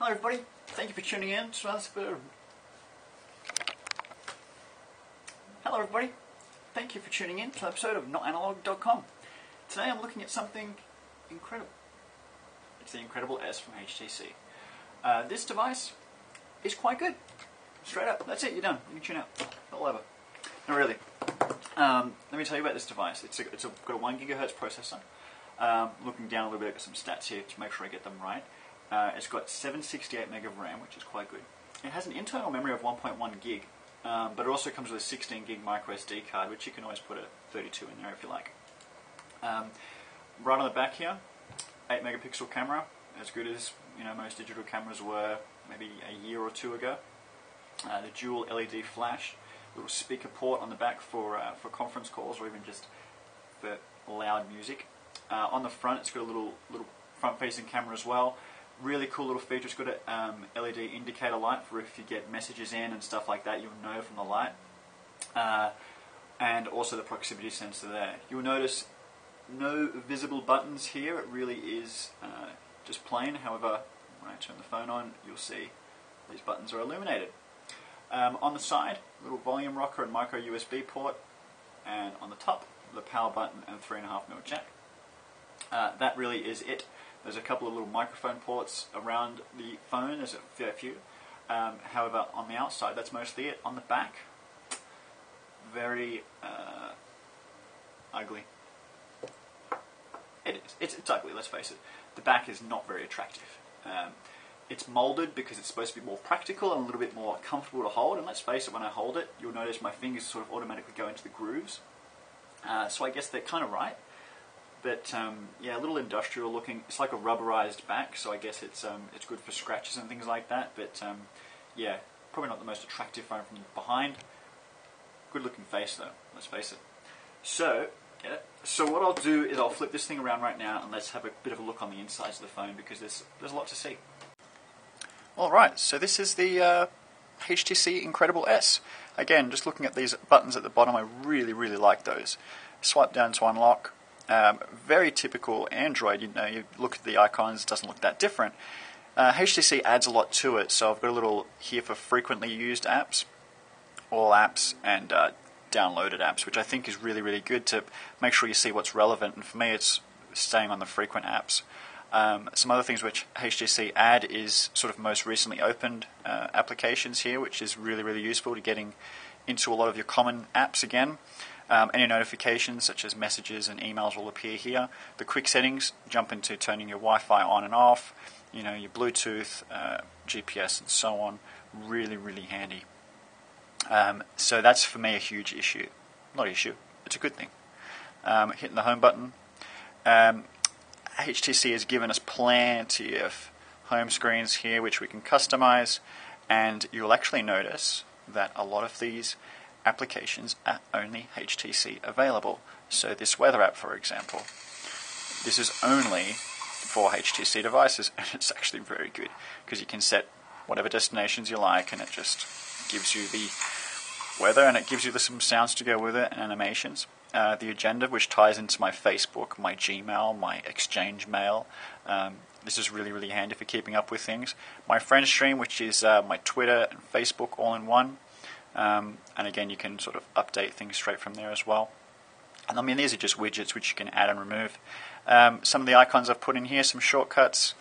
Hello everybody, thank you for tuning in to another episode. Hello everybody, thank you for tuning in to an episode of NotAnalog.com. Today I'm looking at something incredible. It's the Incredible S from HTC. This device is quite good. Straight up, that's it, you're done. You can tune out. All over. No, really. Let me tell you about this device. It's got a 1 GHz processor. Looking down a little bit at some stats here to make sure I get them right. It's got 768 meg of RAM, which is quite good. It has an internal memory of 1.1 gig, but it also comes with a 16 gig micro SD card, which you can always put a 32 in there if you like. Right on the back here, 8 megapixel camera, as good as most digital cameras were maybe a year or two ago. The dual LED flash, little speaker port on the back for conference calls or even just for loud music. On the front, it's got a little front-facing camera as well. Really cool little feature. It's got a LED indicator light for if you get messages in and stuff like that, you'll know from the light. And also the proximity sensor there. You'll notice no visible buttons here. It really is just plain. However, when I turn the phone on, you'll see these buttons are illuminated. On the side, little volume rocker and micro USB port. And on the top, the power button and 3.5mm jack. That really is it. There's a couple of little microphone ports around the phone, there's a fair few. However, on the outside, that's mostly it. On the back, very ugly. It is. It's ugly, let's face it. The back is not very attractive. It's molded because it's supposed to be more practical and a little bit more comfortable to hold. And let's face it, when I hold it, you'll notice my fingers sort of automatically go into the grooves. So I guess they're kind of right. But yeah, a little industrial looking. It's like a rubberized back, so I guess it's good for scratches and things like that. But yeah, probably not the most attractive phone from behind. Good looking face though, let's face it. So, get it? So what I'll do is I'll flip this thing around right now and let's have a bit of a look on the insides of the phone because there's a lot to see. Alright, so this is the HTC Incredible S. Again, just looking at these buttons at the bottom, I really like those. Swipe down to unlock. Very typical Android, you look at the icons, it doesn't look that different. HTC adds a lot to it, so I've got a little here for frequently used apps, all apps, and downloaded apps, which I think is really good to make sure you see what's relevant, and for me it's staying on the frequent apps. Some other things which HTC add is sort of most recently opened applications here, which is really useful to getting into a lot of your common apps again. Any notifications such as messages and emails will appear here. The quick settings, jump into turning your Wi-Fi on and off, your Bluetooth, GPS and so on. Really handy. So that's for me a huge issue. Not issue, it's a good thing. Hitting the home button. HTC has given us plenty of home screens here which we can customize, and you'll actually notice that a lot of these applications are only HTC available. So this weather app, for example, this is only for HTC devices, and it's actually very good because you can set whatever destinations you like and it just gives you the weather and it gives you some sounds to go with it and animations. The agenda, which ties into my Facebook, my Gmail, my Exchange Mail. This is really handy for keeping up with things. My friend stream, which is my Twitter and Facebook all in one. And again, you can sort of update things straight from there as well. And I mean, these are just widgets which you can add and remove. Some of the icons I've put in here, some shortcuts,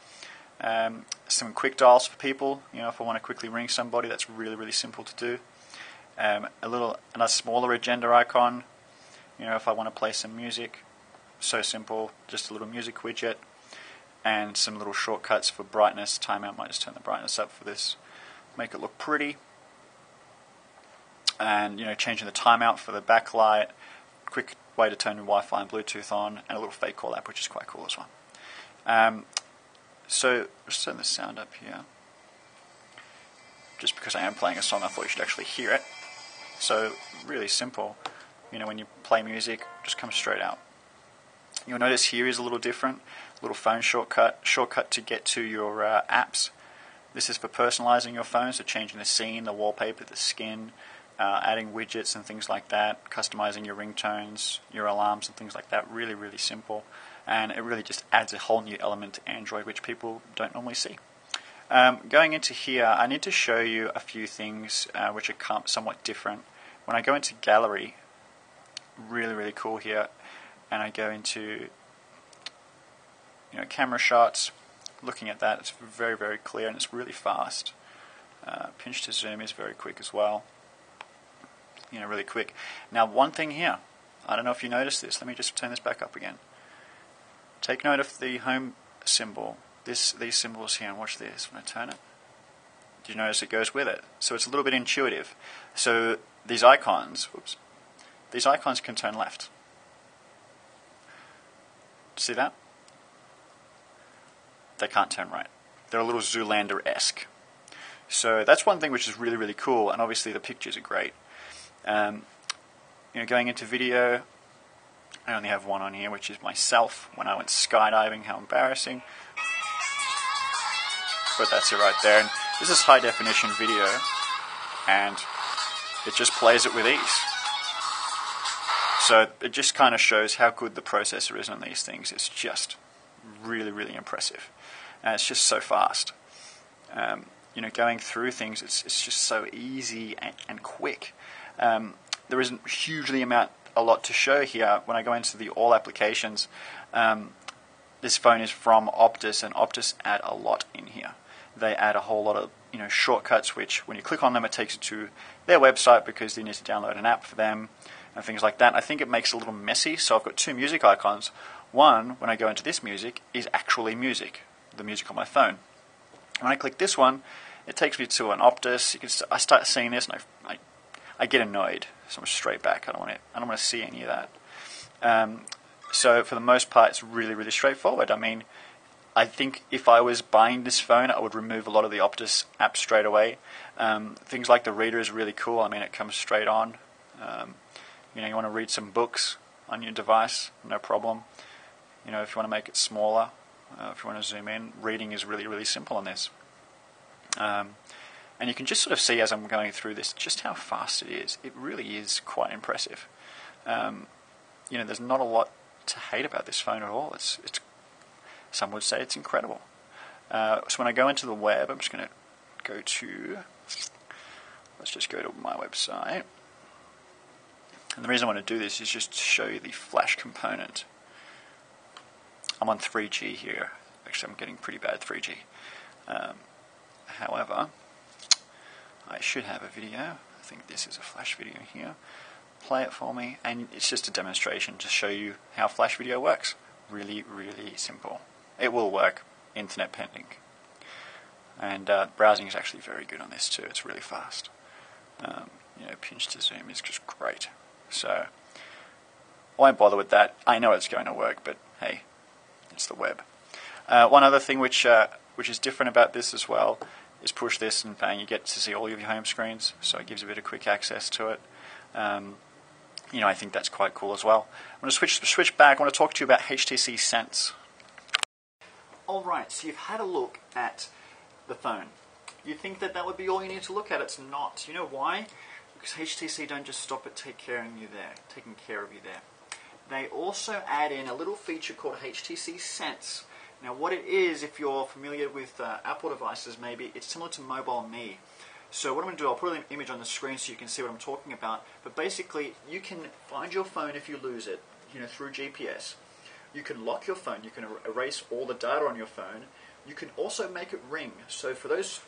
some quick dials for people. If I want to quickly ring somebody, that's really simple to do. Another smaller agenda icon. If I want to play some music, so simple, just a little music widget, and some little shortcuts for brightness. Timeout, might just turn the brightness up for this, make it look pretty. And changing the timeout for the backlight, quick way to turn your Wi-Fi and Bluetooth on, and a little fake call app, which is quite cool as well. So let's turn the sound up here. Just because I am playing a song, I thought you should actually hear it. So really simple. When you play music, just comes straight out. You'll notice here is a little different. Little phone shortcut to get to your apps. This is for personalizing your phone, so changing the scene, the wallpaper, the skin, adding widgets and things like that, customizing your ringtones, your alarms and things like that. Really simple. And it really just adds a whole new element to Android which people don't normally see. Going into here, I need to show you a few things which are somewhat different. When I go into gallery, really cool here, and I go into camera shots, looking at that, it's very clear and it's really fast. Pinch to zoom is very quick as well. Really quick. Now one thing here, I don't know if you noticed this, let me just turn this back up again. Take note of the home symbol, these symbols here, and watch this. When I turn it, do you notice it goes with it? So it's a little bit intuitive. So these icons, these icons can turn left. See that? They can't turn right. They're a little Zoolander-esque. So that's one thing which is really cool, and obviously the pictures are great. Going into video, I only have one on here, which is myself when I went skydiving. How embarrassing. But that's it right there. And this is high definition video, and it just plays it with ease. So it just kind of shows how good the processor is on these things. It's just really impressive. And it's just so fast. Going through things, it's just so easy and quick. There isn't hugely a lot to show here. When I go into the all applications, this phone is from Optus, and Optus add a lot in here. They add a whole lot of shortcuts, which when you click on them, it takes you to their website because you need to download an app for them and things like that. I think it makes it a little messy. So I've got two music icons. One, when I go into this music, is actually music, the music on my phone. When I click this one, it takes me to an Optus. I start seeing this, and I get annoyed. So I'm straight back. I don't want to see any of that. So for the most part, it's really straightforward. I mean, I think if I was buying this phone, I would remove a lot of the Optus apps straight away. Things like the reader is really cool. I mean, it comes straight on. You want to read some books on your device, no problem. If you want to make it smaller, if you want to zoom in, reading is really simple on this. And you can just sort of see as I'm going through this just how fast it is. It really is quite impressive. There's not a lot to hate about this phone at all. It's some would say it's incredible. So when I go into the web, I'm just going to go to, let's just go to my website. And the reason I want to do this is just to show you the flash component. I'm on 3G here. Actually, I'm getting pretty bad 3G. However, I should have a video. I think this is a flash video here. Play it for me, and it's just a demonstration to show you how flash video works. Really simple. It will work, internet pending. And browsing is actually very good on this too. It's really fast. Pinch to zoom is just great. So I won't bother with that. I know it's going to work, but hey, it's the web. One other thing which is different about this as well is push this, and bang, you get to see all of your home screens. So it gives a bit of quick access to it. I think that's quite cool as well. I'm going to switch back. I want to talk to you about HTC Sense. Alright, so you've had a look at the phone. You think that would be all you need to look at. It's not. You know why? Because HTC don't just stop at taking care of you there. They also add in a little feature called HTC Sense. Now what it is, if you're familiar with Apple devices, maybe it's similar to Mobile Me. So what I'm going to do, I'll put an image on the screen so you can see what I'm talking about. But basically, you can find your phone if you lose it, through GPS. You can lock your phone. You can erase all the data on your phone. You can also make it ring. So for those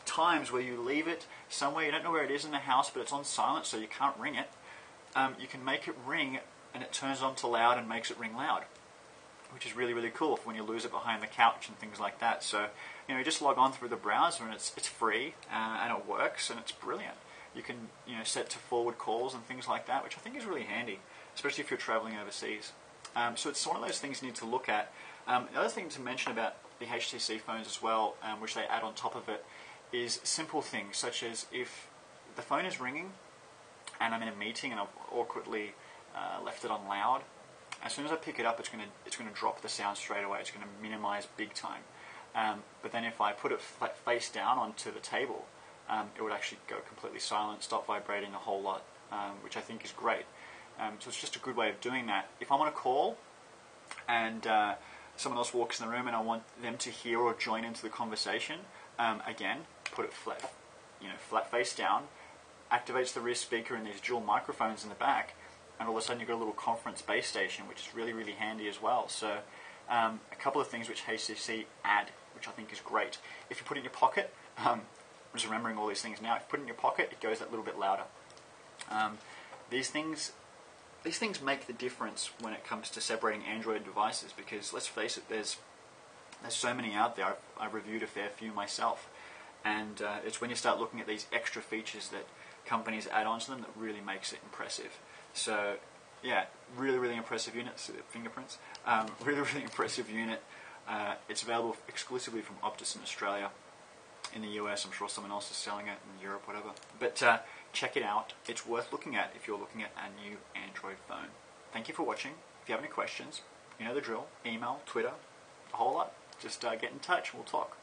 times where you leave it somewhere, you don't know where it is in the house, but it's on silent, so you can't ring it, you can make it ring, and it turns on to loud and makes it ring loud, which is really cool for when you lose it behind the couch and things like that. So you just log on through the browser, and it's free, and it works, and it's brilliant. You can set to forward calls and things like that, which I think is really handy, especially if you're traveling overseas. So it's one of those things you need to look at. The other thing to mention about the HTC phones as well, which they add on top of it, is simple things such as if the phone is ringing and I'm in a meeting and I've awkwardly left it on loud, as soon as I pick it up, it's going to drop the sound straight away. It's going to minimize big time. But then if I put it face down onto the table, it would actually go completely silent, stop vibrating a whole lot, which I think is great. So it's just a good way of doing that. If I'm on a call and someone else walks in the room and I want them to hear or join into the conversation, Again, put it flat, flat face down, activates the rear speaker and these dual microphones in the back, and all of a sudden you've got a little conference base station, which is really, really handy as well. So a couple of things which HCC add, which I think is great. If you put it in your pocket, I'm just remembering all these things now, if you put it in your pocket, it goes that little bit louder. These things make the difference when it comes to separating Android devices, because let's face it, there's so many out there. I've reviewed a fair few myself, and it's when you start looking at these extra features that companies add onto them that really makes it impressive. So yeah, really, really impressive unit. Fingerprints, really, really impressive unit. It's available exclusively from Optus in Australia. In the US, I'm sure someone else is selling it, in Europe, whatever. But check it out. It's worth looking at if you're looking at a new Android phone. Thank you for watching. If you have any questions, you know the drill. Email, Twitter, a whole lot. Just get in touch. We'll talk.